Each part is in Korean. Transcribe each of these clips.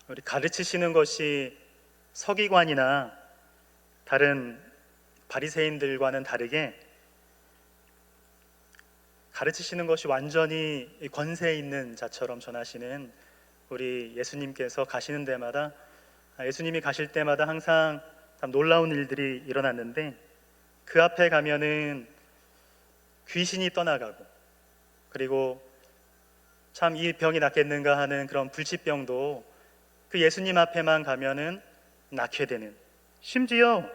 우리 가르치시는 것이 서기관이나 다른 바리새인들과는 다르게 가르치시는 것이 완전히 권세 있는 자처럼 전하시는 우리 예수님께서 가시는 데마다, 예수님이 가실 때마다 항상 참 놀라운 일들이 일어났는데, 그 앞에 가면은 귀신이 떠나가고, 그리고 참 이 병이 낫겠는가 하는 그런 불치병도 그 예수님 앞에만 가면은 낫게 되는, 심지어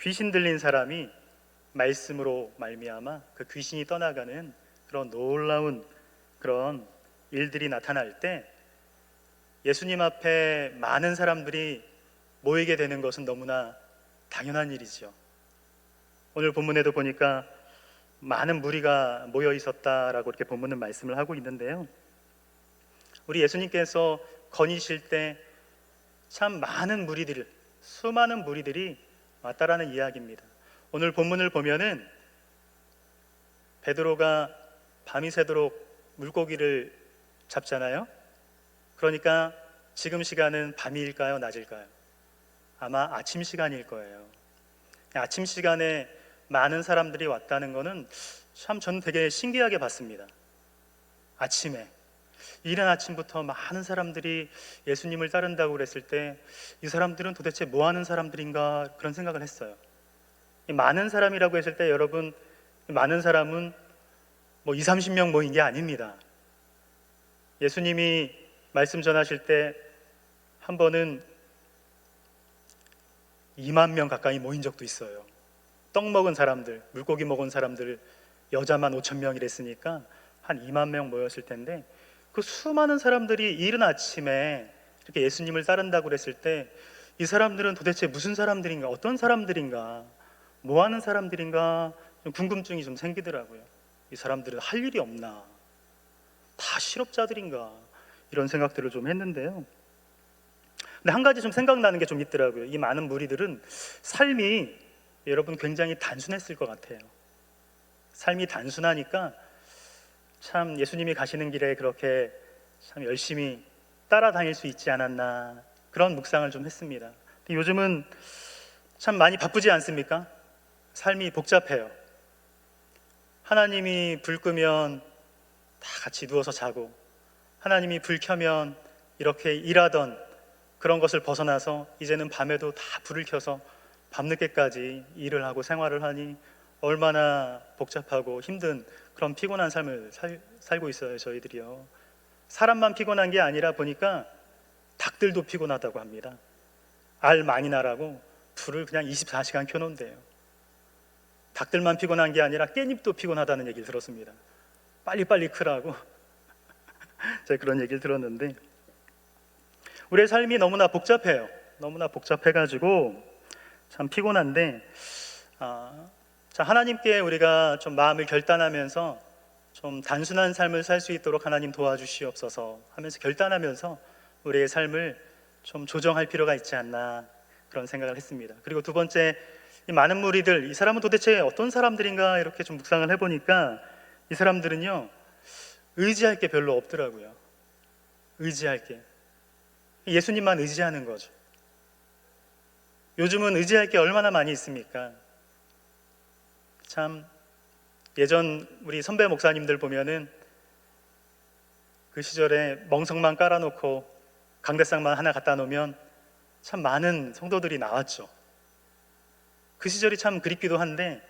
귀신 들린 사람이 말씀으로 말미암아 그 귀신이 떠나가는 그런 놀라운 그런 일들이 나타날 때 예수님 앞에 많은 사람들이 모이게 되는 것은 너무나 당연한 일이죠. 오늘 본문에도 보니까 많은 무리가 모여 있었다라고 이렇게 본문은 말씀을 하고 있는데요, 우리 예수님께서 거니실 때 참 많은 무리들, 수많은 무리들이 왔다라는 이야기입니다. 오늘 본문을 보면은 베드로가 밤이 새도록 물고기를 잡잖아요. 그러니까 지금 시간은 밤일까요, 낮일까요? 아마 아침 시간일 거예요. 아침 시간에 많은 사람들이 왔다는 것은 참 저는 되게 신기하게 봤습니다. 아침에, 이른 아침부터 많은 사람들이 예수님을 따른다고 그랬을 때 이 사람들은 도대체 뭐 하는 사람들인가, 그런 생각을 했어요. 이 많은 사람이라고 했을 때 여러분, 많은 사람은 뭐 20, 30명 모인 게 아닙니다. 예수님이 말씀 전하실 때 한 번은 2만 명 가까이 모인 적도 있어요. 떡 먹은 사람들, 물고기 먹은 사람들, 여자만 5천 명이랬으니까 한 2만 명 모였을 텐데, 그 수많은 사람들이 이른 아침에 이렇게 예수님을 따른다고 그랬을 때 이 사람들은 도대체 무슨 사람들인가, 어떤 사람들인가, 뭐 하는 사람들인가, 좀 궁금증이 좀 생기더라고요. 이 사람들은 할 일이 없나, 다 실업자들인가, 이런 생각들을 좀 했는데요, 근데 한 가지 좀 생각나는 게 좀 있더라고요. 이 많은 무리들은 삶이 여러분 굉장히 단순했을 것 같아요. 삶이 단순하니까 참 예수님이 가시는 길에 그렇게 참 열심히 따라다닐 수 있지 않았나, 그런 묵상을 좀 했습니다. 요즘은 참 많이 바쁘지 않습니까? 삶이 복잡해요. 하나님이 불 끄면 다 같이 누워서 자고, 하나님이 불 켜면 이렇게 일하던 그런 것을 벗어나서 이제는 밤에도 다 불을 켜서 밤늦게까지 일을 하고 생활을 하니 얼마나 복잡하고 힘든 그런 피곤한 삶을 살고 있어요, 저희들이요. 사람만 피곤한 게 아니라 보니까 닭들도 피곤하다고 합니다. 알 많이 나라고 불을 그냥 24시간 켜놓은대요. 닭들만 피곤한 게 아니라 깻잎도 피곤하다는 얘기를 들었습니다. 빨리빨리 크라고 제가 그런 얘기를 들었는데, 우리의 삶이 너무나 복잡해요. 너무나 복잡해가지고 참 피곤한데, 자, 하나님께 우리가 좀 마음을 결단하면서 좀 단순한 삶을 살 수 있도록 하나님 도와주시옵소서 하면서 결단하면서 우리의 삶을 좀 조정할 필요가 있지 않나, 그런 생각을 했습니다. 그리고 두 번째, 이 많은 무리들, 이 사람은 도대체 어떤 사람들인가, 이렇게 좀 묵상을 해보니까 이 사람들은요, 의지할 게 별로 없더라고요. 의지할 게, 예수님만 의지하는 거죠. 요즘은 의지할 게 얼마나 많이 있습니까? 참 예전 우리 선배 목사님들 보면은 그 시절에 멍석만 깔아놓고 강대상만 하나 갖다 놓으면 참 많은 성도들이 나왔죠. 그 시절이 참 그립기도 한데,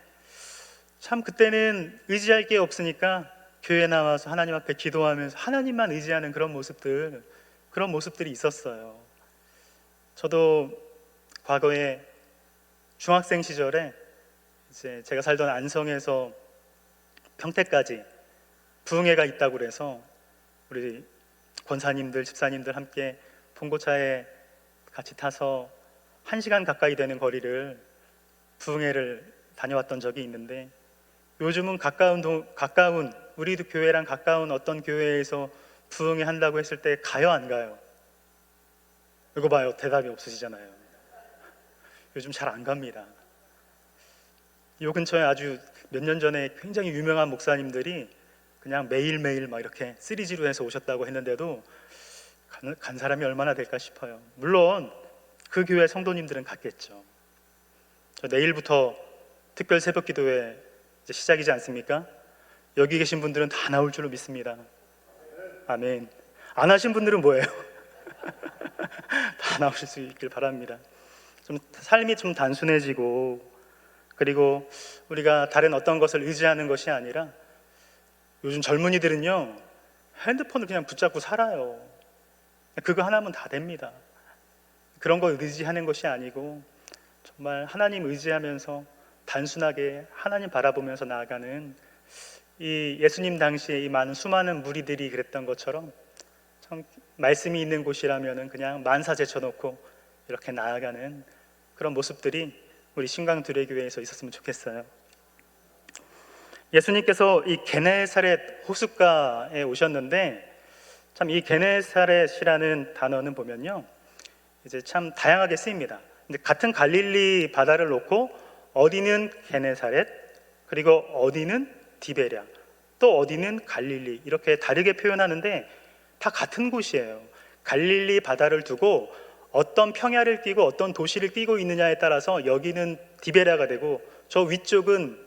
참 그때는 의지할 게 없으니까 교회 나와서 하나님 앞에 기도하면서 하나님만 의지하는 그런 모습들이 있었어요. 저도 과거에 중학생 시절에 이제 제가 살던 안성에서 평택까지 부흥회가 있다고 그래서 우리 권사님들, 집사님들 함께 봉고차에 같이 타서 1시간 가까이 되는 거리를 부흥회를 다녀왔던 적이 있는데, 요즘은 가까운 우리도 교회랑 가까운 어떤 교회에서 부흥회 한다고 했을 때 가요, 안 가요? 이거 봐요, 대답이 없으시잖아요. 요즘 잘 안 갑니다. 요 근처에 아주 몇 년 전에 굉장히 유명한 목사님들이 그냥 매일매일 막 이렇게 3G로 해서 오셨다고 했는데도 간 사람이 얼마나 될까 싶어요. 물론 그 교회 성도님들은 갔겠죠. 저 내일부터 특별 새벽 기도회 이제 시작이지 않습니까? 여기 계신 분들은 다 나올 줄로 믿습니다. 아멘. 안 하신 분들은 뭐예요? 다 나오실 수 있길 바랍니다. 좀 삶이 좀 단순해지고, 그리고 우리가 다른 어떤 것을 의지하는 것이 아니라, 요즘 젊은이들은요 핸드폰을 그냥 붙잡고 살아요. 그거 하나면 다 됩니다. 그런 거 의지하는 것이 아니고 정말 하나님 의지하면서 단순하게 하나님 바라보면서 나아가는, 이 예수님 당시에 이 많은 수많은 무리들이 그랬던 것처럼 참 말씀이 있는 곳이라면은 그냥 만사 제쳐놓고 이렇게 나아가는 그런 모습들이 우리 신강두레교회에서 있었으면 좋겠어요. 예수님께서 이 게네사렛 호숫가에 오셨는데, 참 이 게네사렛이라는 단어는 보면요 이제 참 다양하게 쓰입니다. 근데 같은 갈릴리 바다를 놓고 어디는 게네사렛, 그리고 어디는 디베랴, 또 어디는 갈릴리, 이렇게 다르게 표현하는데 다 같은 곳이에요. 갈릴리 바다를 두고 어떤 평야를 끼고 어떤 도시를 끼고 있느냐에 따라서 여기는 디베랴가 되고 저 위쪽은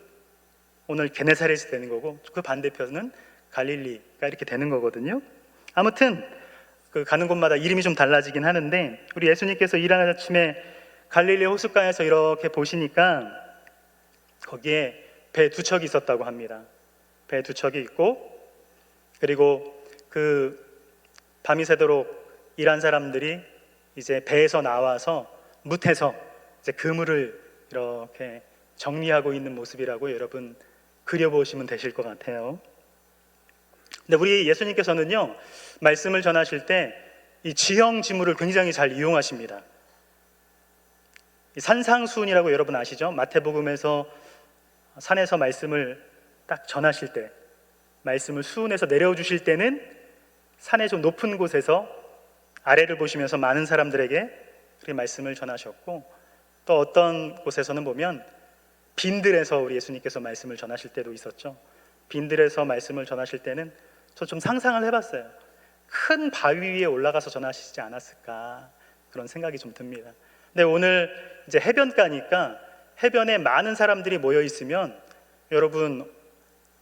오늘 게네사렛이 되는 거고 그 반대편은 갈릴리가 이렇게 되는 거거든요. 아무튼 그 가는 곳마다 이름이 좀 달라지긴 하는데, 우리 예수님께서 이른 아침에 갈릴리 호숫가에서 이렇게 보시니까 거기에 배 두 척이 있었다고 합니다. 배 두 척이 있고, 그리고 그 밤이 새도록 일한 사람들이 이제 배에서 나와서 뭇에서 이제 그물을 이렇게 정리하고 있는 모습이라고 여러분 그려보시면 되실 것 같아요. 근데 우리 예수님께서는요 말씀을 전하실 때 이 지형 지물을 굉장히 잘 이용하십니다. 이 산상수훈이라고 여러분 아시죠? 마태복음에서 산에서 말씀을 딱 전하실 때, 말씀을 수훈해서 내려 주실 때는 산의 좀 높은 곳에서 아래를 보시면서 많은 사람들에게 그 말씀을 전하셨고, 또 어떤 곳에서는 보면 빈들에서 우리 예수님께서 말씀을 전하실 때도 있었죠. 빈들에서 말씀을 전하실 때는 저 좀 상상을 해봤어요. 큰 바위 위에 올라가서 전하시지 않았을까, 그런 생각이 좀 듭니다. 근데 오늘 이제 해변가니까 해변에 많은 사람들이 모여 있으면 여러분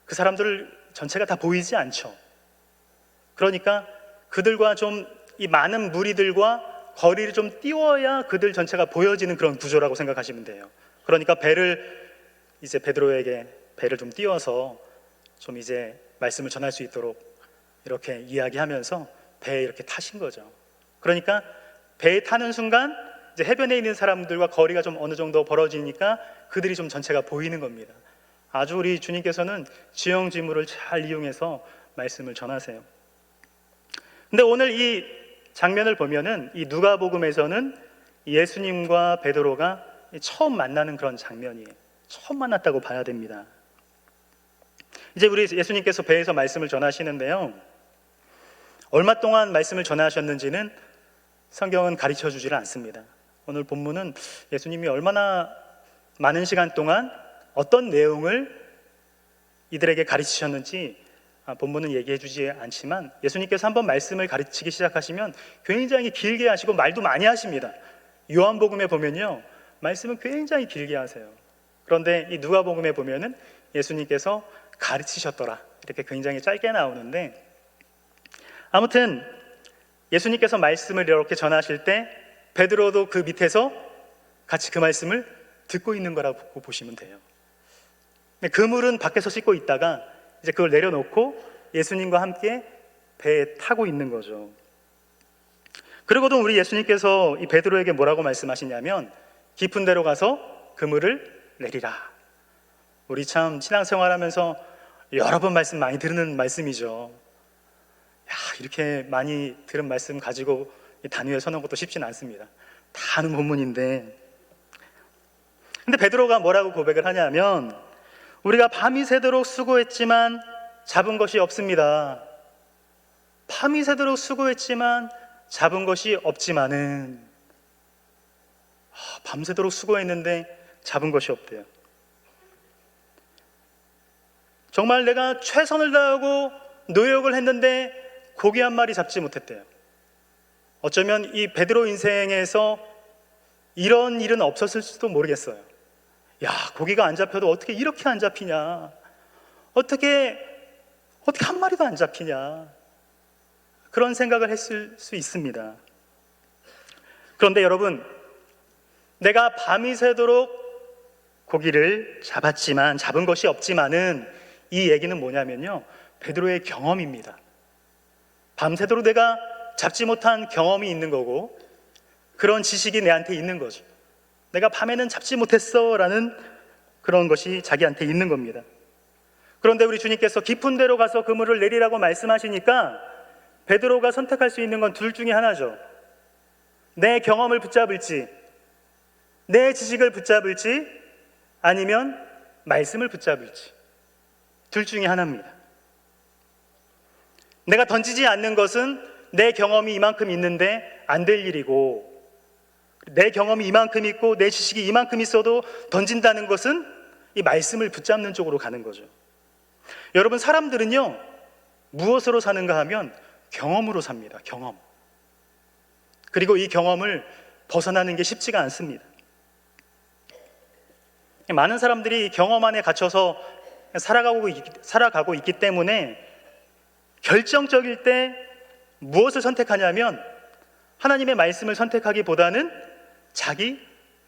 그 사람들 전체가 다 보이지 않죠. 그러니까 그들과 좀 이 많은 무리들과 거리를 좀 띄워야 그들 전체가 보여지는 그런 구조라고 생각하시면 돼요. 그러니까 이제 베드로에게 배를 좀 띄워서 좀 이제 말씀을 전할 수 있도록 이렇게 이야기하면서 배에 이렇게 타신 거죠. 그러니까 배에 타는 순간 이제 해변에 있는 사람들과 거리가 좀 어느 정도 벌어지니까 그들이 좀 전체가 보이는 겁니다. 아주 우리 주님께서는 지형 지물을 잘 이용해서 말씀을 전하세요. 근데 오늘 이 장면을 보면은 이 누가복음에서는 예수님과 베드로가 처음 만나는 그런 장면이에요. 처음 만났다고 봐야 됩니다. 이제 우리 예수님께서 배에서 말씀을 전하시는데요, 얼마 동안 말씀을 전하셨는지는 성경은 가르쳐 주지를 않습니다. 오늘 본문은 예수님이 얼마나 많은 시간 동안 어떤 내용을 이들에게 가르치셨는지 본문은 얘기해 주지 않지만, 예수님께서 한번 말씀을 가르치기 시작하시면 굉장히 길게 하시고 말도 많이 하십니다. 요한복음에 보면요 말씀은 굉장히 길게 하세요. 그런데 이 누가복음에 보면은 예수님께서 가르치셨더라 이렇게 굉장히 짧게 나오는데, 아무튼 예수님께서 말씀을 이렇게 전하실 때 베드로도 그 밑에서 같이 그 말씀을 듣고 있는 거라고 보시면 돼요. 그물은 밖에서 씻고 있다가 이제 그걸 내려놓고 예수님과 함께 배에 타고 있는 거죠. 그리고도 우리 예수님께서 이 베드로에게 뭐라고 말씀하시냐면, 깊은 데로 가서 그물을 내리라. 우리 참 신앙생활하면서 여러 번 말씀 많이 들은 말씀이죠. 이렇게 많이 들은 말씀 가지고 단위에 서는 것도 쉽지는 않습니다. 다 아는 본문인데, 근데 베드로가 뭐라고 고백을 하냐면, 우리가 밤이 새도록 수고했지만 잡은 것이 없습니다. 밤이 새도록 수고했지만 잡은 것이 없지만은, 밤새도록 수고했는데 잡은 것이 없대요. 정말 내가 최선을 다하고 노력을 했는데 고기 한 마리 잡지 못했대요. 어쩌면 이 베드로 인생에서 이런 일은 없었을지도 모르겠어요. 야, 고기가 안 잡혀도 어떻게 이렇게 안 잡히냐? 어떻게 한 마리도 안 잡히냐? 그런 생각을 했을 수 있습니다. 그런데 여러분, 내가 밤이 새도록 고기를 잡은 것이 없지만은 이 얘기는 뭐냐면요, 베드로의 경험입니다. 밤새도록 내가 잡지 못한 경험이 있는 거고, 그런 지식이 내한테 있는 거죠. 내가 밤에는 잡지 못했어 라는 그런 것이 자기한테 있는 겁니다. 그런데 우리 주님께서 깊은 데로 가서 그물을 내리라고 말씀하시니까 베드로가 선택할 수 있는 건 둘 중에 하나죠. 내 경험을 붙잡을지, 내 지식을 붙잡을지, 아니면 말씀을 붙잡을지, 둘 중에 하나입니다. 내가 던지지 않는 것은 내 경험이 이만큼 있는데 안 될 일이고, 내 경험이 이만큼 있고 내 지식이 이만큼 있어도 던진다는 것은 이 말씀을 붙잡는 쪽으로 가는 거죠. 여러분, 사람들은요, 무엇으로 사는가 하면 경험으로 삽니다. 경험. 그리고 이 경험을 벗어나는 게 쉽지가 않습니다. 많은 사람들이 경험 안에 갇혀서 살아가고 있기 때문에 결정적일 때 무엇을 선택하냐면 하나님의 말씀을 선택하기보다는 자기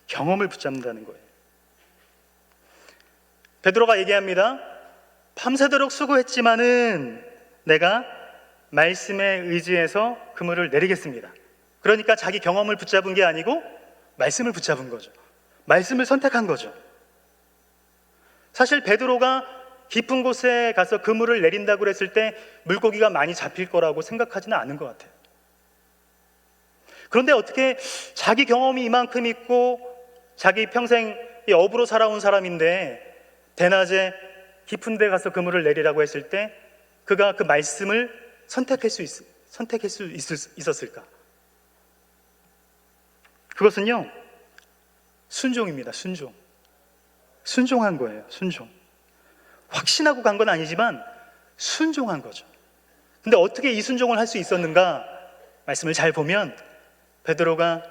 경험을 붙잡는다는 거예요. 베드로가 얘기합니다. 밤새도록 수고했지만은 내가 말씀에 의지해서 그물을 내리겠습니다. 그러니까 자기 경험을 붙잡은 게 아니고 말씀을 붙잡은 거죠. 말씀을 선택한 거죠. 사실 베드로가 깊은 곳에 가서 그물을 내린다고 그랬을 때 물고기가 많이 잡힐 거라고 생각하지는 않은 것 같아요. 그런데 어떻게 자기 경험이 이만큼 있고 자기 평생 어부로 살아온 사람인데 대낮에 깊은 데 가서 그물을 내리라고 했을 때 그가 그 말씀을 선택할 수 있었을까? 그것은요, 순종입니다. 순종한 거예요. 순종. 확신하고 간 건 아니지만 순종한 거죠. 근데 어떻게 이 순종을 할 수 있었는가? 말씀을 잘 보면 베드로가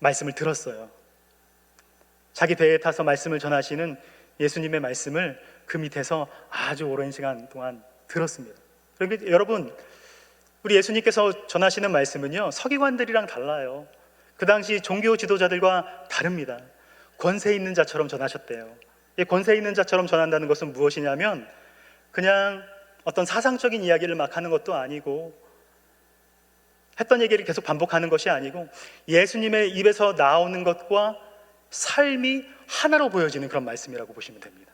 말씀을 들었어요. 자기 배에 타서 말씀을 전하시는 예수님의 말씀을 그 밑에서 아주 오랜 시간 동안 들었습니다. 그러니까 여러분, 우리 예수님께서 전하시는 말씀은요, 서기관들이랑 달라요. 그 당시 종교 지도자들과 다릅니다. 권세 있는 자처럼 전하셨대요. 이 권세 있는 자처럼 전한다는 것은 무엇이냐면 그냥 어떤 사상적인 이야기를 막 하는 것도 아니고 했던 얘기를 계속 반복하는 것이 아니고 예수님의 입에서 나오는 것과 삶이 하나로 보여지는 그런 말씀이라고 보시면 됩니다.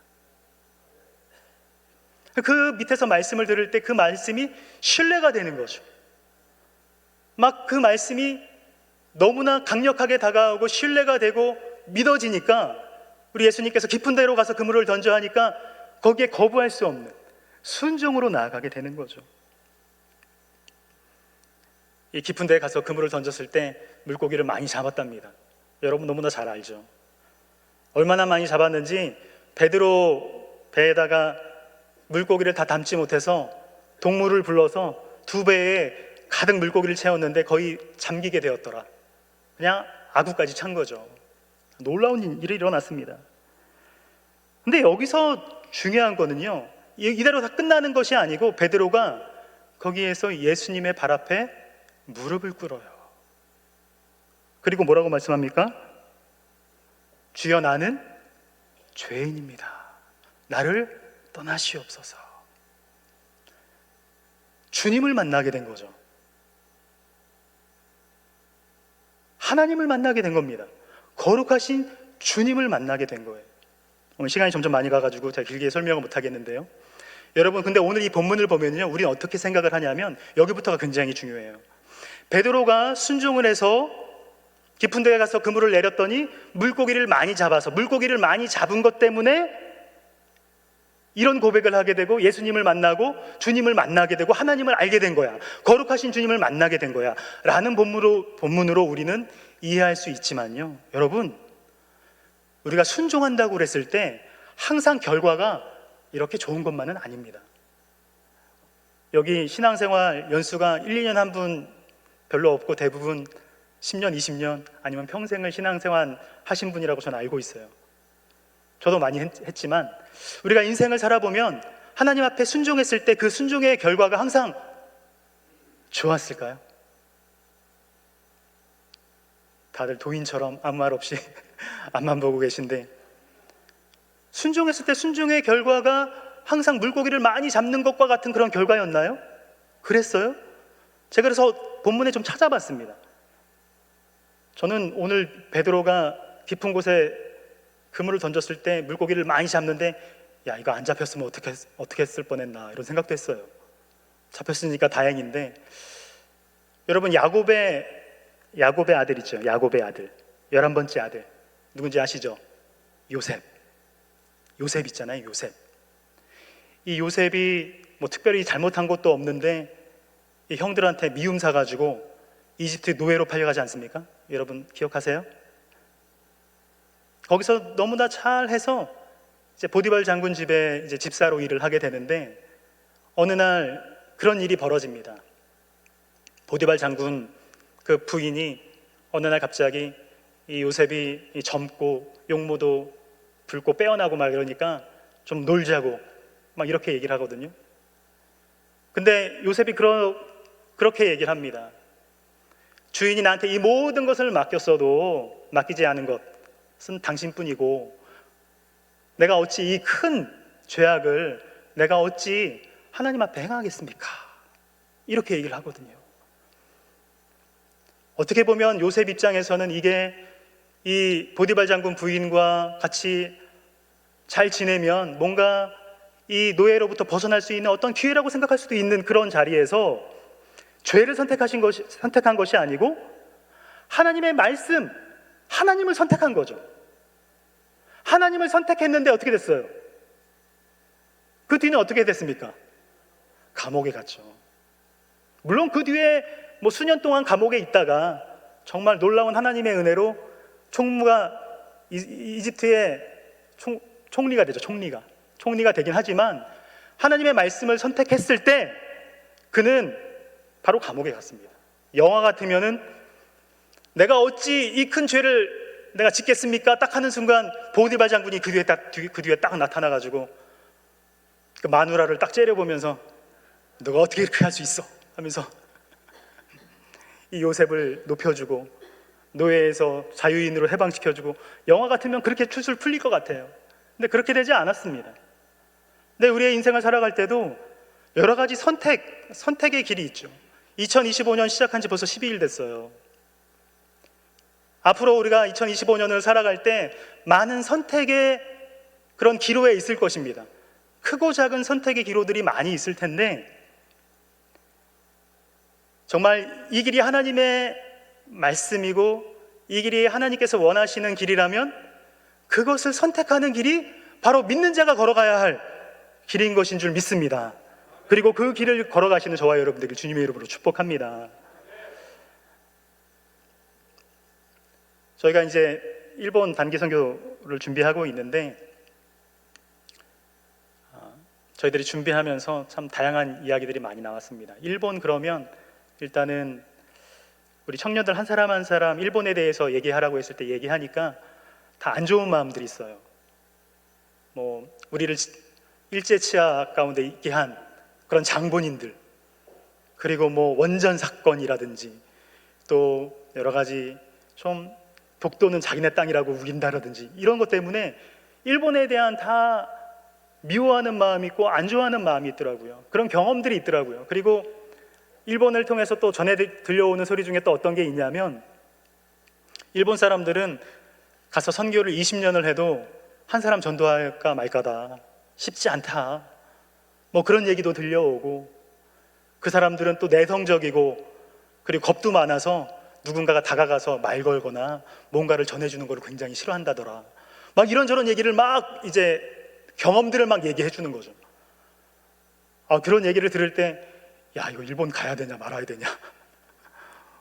그 밑에서 말씀을 들을 때 그 말씀이 신뢰가 되는 거죠. 막 그 말씀이 너무나 강력하게 다가오고 신뢰가 되고 믿어지니까 우리 예수님께서 깊은 데로 가서 그물을 던져 하니까 거기에 거부할 수 없는 순종으로 나아가게 되는 거죠. 이 깊은 데에 가서 그물을 던졌을 때 물고기를 많이 잡았답니다. 여러분 너무나 잘 알죠. 얼마나 많이 잡았는지 베드로 배에다가 물고기를 다 담지 못해서 동물을 불러서 2배에 가득 물고기를 채웠는데 거의 잠기게 되었더라. 그냥 아구까지 찬 거죠. 놀라운 일이 일어났습니다. 근데 여기서 중요한 거는요, 이대로 다 끝나는 것이 아니고 베드로가 거기에서 예수님의 발 앞에 무릎을 꿇어요. 그리고 뭐라고 말씀합니까? 주여, 나는 죄인입니다. 나를 떠나시옵소서. 주님을 만나게 된 거죠. 하나님을 만나게 된 겁니다. 거룩하신 주님을 만나게 된 거예요. 오늘 시간이 점점 많이 가가지고 제가 길게 설명을 못 하겠는데요. 여러분, 근데 오늘 이 본문을 보면요, 우리는 어떻게 생각을 하냐면 여기부터가 굉장히 중요해요. 베드로가 순종을 해서 깊은 데에 가서 그물을 내렸더니 물고기를 많이 잡은 것 때문에 이런 고백을 하게 되고 예수님을 만나고 주님을 만나게 되고 하나님을 알게 된 거야. 거룩하신 주님을 만나게 된 거야 라는 본문으로 우리는 이해할 수 있지만요, 여러분, 우리가 순종한다고 그랬을 때 항상 결과가 이렇게 좋은 것만은 아닙니다. 여기 신앙생활 연수가 1, 2년 한 분 별로 없고 대부분 10년, 20년 아니면 평생을 신앙생활 하신 분이라고 저는 알고 있어요. 저도 많이 했지만 우리가 인생을 살아보면 하나님 앞에 순종했을 때 그 순종의 결과가 항상 좋았을까요? 다들 도인처럼 아무 말 없이 앞만 보고 계신데, 순종했을 때 순종의 결과가 항상 물고기를 많이 잡는 것과 같은 그런 결과였나요? 그랬어요? 제가 그래서 본문에 좀 찾아봤습니다. 저는 오늘 베드로가 깊은 곳에 그물을 던졌을 때 물고기를 많이 잡는데, 야, 이거 안 잡혔으면 어떻게 했을 뻔했나 이런 생각도 했어요. 잡혔으니까 다행인데, 여러분 야곱의 아들 있죠. 야곱의 아들, 11번째 아들 누군지 아시죠? 요셉 있잖아요. 이 요셉이 뭐 특별히 잘못한 것도 없는데 이 형들한테 미움 사가지고 이집트 노예로 팔려가지 않습니까? 여러분 기억하세요? 거기서 너무나 잘해서 이제 보디발 장군 집에 이제 집사로 일을 하게 되는데, 어느 날 그런 일이 벌어집니다. 보디발 장군 그 부인이 어느 날 갑자기 이 요셉이 젊고 용모도 붉고 빼어나고 막 이러니까 좀 놀자고 막 이렇게 얘기를 하거든요. 근데 요셉이 그렇게 얘기를 합니다. 주인이 나한테 이 모든 것을 맡겼어도 맡기지 않은 것은 당신뿐이고, 내가 어찌 이 큰 죄악을 내가 어찌 하나님 앞에 행하겠습니까? 이렇게 얘기를 하거든요. 어떻게 보면 요셉 입장에서는 이게 이 보디발 장군 부인과 같이 잘 지내면 뭔가 이 노예로부터 벗어날 수 있는 어떤 기회라고 생각할 수도 있는 그런 자리에서 죄를 선택한 것이 아니고 하나님의 말씀, 하나님을 선택한 거죠. 하나님을 선택했는데 어떻게 됐어요? 그 뒤는 어떻게 됐습니까? 감옥에 갔죠. 물론 그 뒤에 뭐 수년 동안 감옥에 있다가 정말 놀라운 하나님의 은혜로 총무가 이집트의 총리가 되죠. 총리가 되긴 하지만 하나님의 말씀을 선택했을 때 그는 바로 감옥에 갔습니다. 영화 같으면은 내가 어찌 이 큰 죄를 내가 짓겠습니까? 딱 하는 순간 보디발 장군이 그 뒤에 딱 나타나가지고 그 마누라를 딱 째려보면서 너가 어떻게 이렇게 할 수 있어? 하면서 이 요셉을 높여주고 노예에서 자유인으로 해방시켜주고, 영화 같으면 그렇게 추술 풀릴 것 같아요. 근데 그렇게 되지 않았습니다. 근데 우리의 인생을 살아갈 때도 여러 가지 선택의 길이 있죠. 2025년 시작한 지 벌써 12일 됐어요. 앞으로 우리가 2025년을 살아갈 때 많은 선택의 그런 기로에 있을 것입니다. 크고 작은 선택의 기로들이 많이 있을 텐데, 정말 이 길이 하나님의 말씀이고 이 길이 하나님께서 원하시는 길이라면 그것을 선택하는 길이 바로 믿는 자가 걸어가야 할 길인 것인 줄 믿습니다. 그리고 그 길을 걸어가시는 저와 여러분들에게 주님의 이름으로 축복합니다. 저희가 이제 일본 단기 선교를 준비하고 있는데, 저희들이 준비하면서 참 다양한 이야기들이 많이 나왔습니다. 일본 그러면 일단은 우리 청년들 한 사람 한 사람 일본에 대해서 얘기하라고 했을 때 얘기하니까 다 안 좋은 마음들이 있어요. 뭐 우리를 일제치하 가운데 있게 한 그런 장본인들, 그리고 뭐 원전 사건이라든지 또 여러 가지 좀 독도는 자기네 땅이라고 우긴다라든지 이런 것 때문에 일본에 대한 다 미워하는 마음이 있고 안 좋아하는 마음이 있더라고요. 그런 경험들이 있더라고요. 그리고 일본을 통해서 또 전해 들려오는 소리 중에 또 어떤 게 있냐면, 일본 사람들은 가서 선교를 20년을 해도 한 사람 전도할까 말까다, 쉽지 않다, 뭐 그런 얘기도 들려오고, 그 사람들은 또 내성적이고 그리고 겁도 많아서 누군가가 다가가서 말 걸거나 뭔가를 전해주는 걸 굉장히 싫어한다더라, 막 이런저런 얘기를 막 이제 경험들을 막 얘기해 주는 거죠. 그런 얘기를 들을 때 야, 이거 일본 가야 되냐 말아야 되냐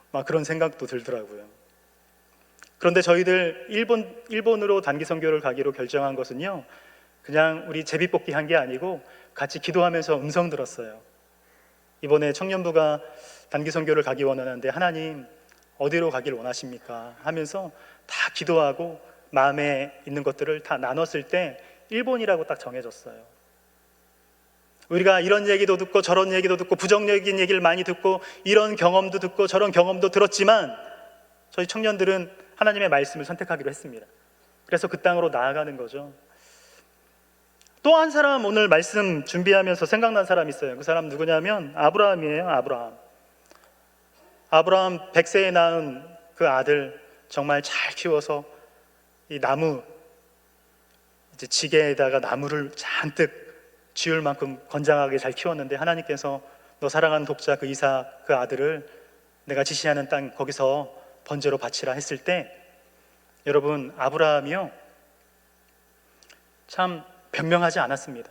막 그런 생각도 들더라고요. 그런데 저희들 일본으로 단기 선교를 가기로 결정한 것은요, 그냥 우리 제비뽑기 한 게 아니고 같이 기도하면서 음성 들었어요. 이번에 청년부가 단기 선교를 가기 원하는데 하나님 어디로 가길 원하십니까? 하면서 다 기도하고 마음에 있는 것들을 다 나눴을 때 일본이라고 딱 정해졌어요. 우리가 이런 얘기도 듣고 저런 얘기도 듣고 부정적인 얘기를 많이 듣고 이런 경험도 듣고 저런 경험도 들었지만 저희 청년들은 하나님의 말씀을 선택하기로 했습니다. 그래서 그 땅으로 나아가는 거죠. 또 한 사람 오늘 말씀 준비하면서 생각난 사람이 있어요. 그 사람 누구냐면 아브라함이에요. 아브라함 100세에 낳은 그 아들 정말 잘 키워서 이 나무 이제 지게에다가 나무를 잔뜩 지울 만큼 건장하게 잘 키웠는데 하나님께서 너 사랑하는 독자 그 이삭 그 아들을 내가 지시하는 땅 거기서 번제로 바치라 했을 때 여러분 아브라함이요 참 변명하지 않았습니다.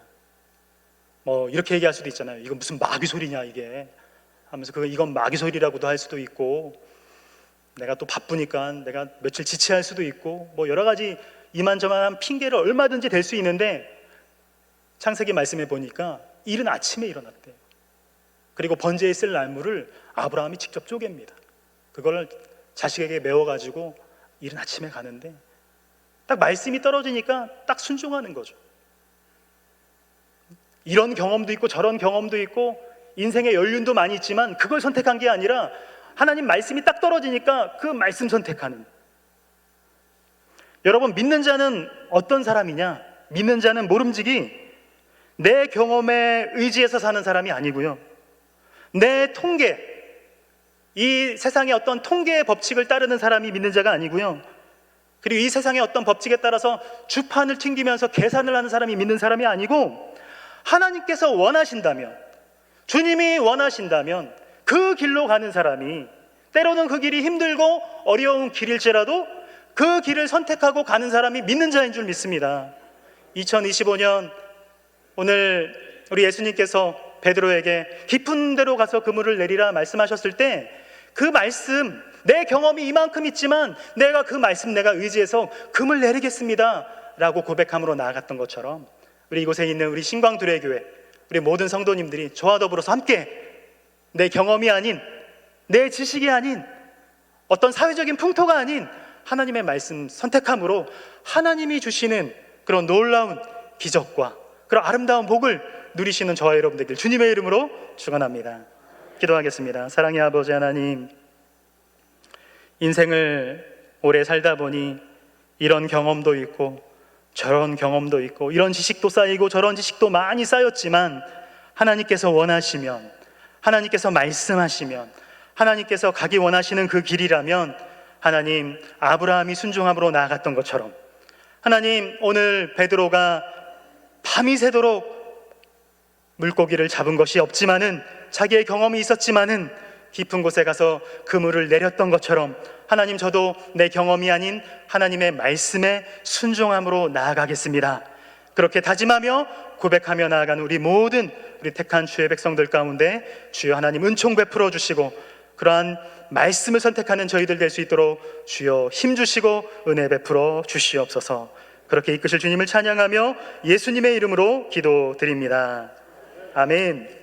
뭐 이렇게 얘기할 수도 있잖아요. 이건 무슨 마귀 소리냐 이게 하면서 이건 마귀 소리라고도 할 수도 있고 내가 또 바쁘니까 내가 며칠 지체할 수도 있고 뭐 여러 가지 이만저만한 핑계를 얼마든지 댈 수 있는데 창세기 말씀에 보니까 이른 아침에 일어났대요. 그리고 번제에 쓸 나무를 아브라함이 직접 쪼갭니다. 그걸 자식에게 메워가지고 이른 아침에 가는데 딱 말씀이 떨어지니까 딱 순종하는 거죠. 이런 경험도 있고 저런 경험도 있고 인생의 연륜도 많이 있지만 그걸 선택한 게 아니라 하나님 말씀이 딱 떨어지니까 그 말씀 선택하는. 여러분 믿는 자는 어떤 사람이냐? 믿는 자는 모름지기 내 경험에 의지해서 사는 사람이 아니고요, 내 통계, 이 세상의 어떤 통계의 법칙을 따르는 사람이 믿는 자가 아니고요, 그리고 이 세상의 어떤 법칙에 따라서 주판을 튕기면서 계산을 하는 사람이 믿는 사람이 아니고 하나님께서 원하신다면, 주님이 원하신다면 그 길로 가는 사람이, 때로는 그 길이 힘들고 어려운 길일지라도 그 길을 선택하고 가는 사람이 믿는 자인 줄 믿습니다. 2025년 오늘 우리 예수님께서 베드로에게 깊은 데로 가서 그물을 내리라 말씀하셨을 때 그 말씀, 내 경험이 이만큼 있지만 내가 그 말씀 내가 의지해서 그물 내리겠습니다 라고 고백함으로 나아갔던 것처럼 우리 이곳에 있는 우리 신광두레교회 우리 모든 성도님들이 저와 더불어서 함께 내 경험이 아닌, 내 지식이 아닌, 어떤 사회적인 풍토가 아닌 하나님의 말씀 선택함으로 하나님이 주시는 그런 놀라운 기적과 그런 아름다운 복을 누리시는 저와 여러분 되길 주님의 이름으로 축원합니다. 기도하겠습니다. 사랑의 아버지 하나님, 인생을 오래 살다 보니 이런 경험도 있고 저런 경험도 있고 이런 지식도 쌓이고 저런 지식도 많이 쌓였지만 하나님께서 원하시면, 하나님께서 말씀하시면, 하나님께서 가기 원하시는 그 길이라면 하나님 아브라함이 순종함으로 나아갔던 것처럼 하나님 오늘 베드로가 밤이 새도록 물고기를 잡은 것이 없지만은 자기의 경험이 있었지만은 깊은 곳에 가서 그물을 내렸던 것처럼 하나님 저도 내 경험이 아닌 하나님의 말씀에 순종함으로 나아가겠습니다. 그렇게 다짐하며 고백하며 나아가는 우리 모든 우리 택한 주의 백성들 가운데 주여 하나님 은총 베풀어 주시고 그러한 말씀을 선택하는 저희들 될 수 있도록 주여 힘 주시고 은혜 베풀어 주시옵소서. 그렇게 이끄실 주님을 찬양하며 예수님의 이름으로 기도드립니다. 아멘.